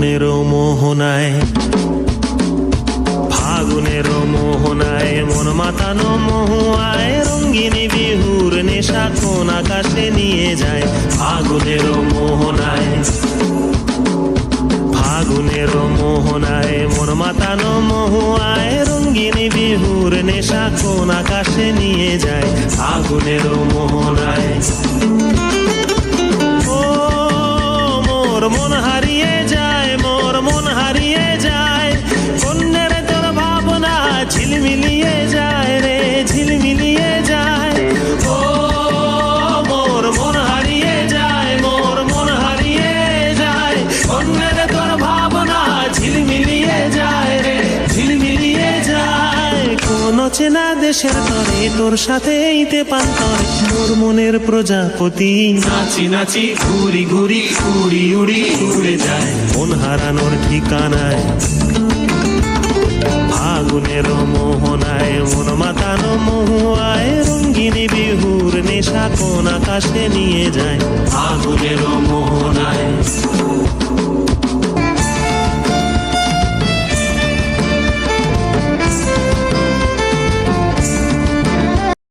ফাগুনের মোহনায়, ফাগুনের মোহনায় মন মাতানো মহুয়ায় রঙ্গিনী বিহুর নেশা কোন আকাশে নিয়ে যায়। ফাগুনের মোহনায়, ফাগুনের মোহনায় মন মাতানো মহুয়ায় রঙ্গিনী বিহুর নেশা কোন আকাশে নিয়ে যায়। ফাগুনের মোহনায় ও মোর মন হারিয়ে যায়, মোর মন হারিয়ে যায়, কন্যের তোর ভাবনা ঝিলমিলিয়ে যায় রে, ঝিলমিলিয়ে যায়। ও মোর মন হারিয়ে যায়, মোর মন হারিয়ে যায়, কন্যের তোর ভাবনা ঝিলমিলিয়ে যায় রে, ঝিলমিলিয়ে যায়। কোন চেনা দেশের তরে তোর সাথে এইতে পান্তরে মোর মনের প্রজাপতি নাচি নাচি ঘুরি ঘুরি উড়ি উড়ি উড়ে যায়। মন হারানোর ঠিকানায়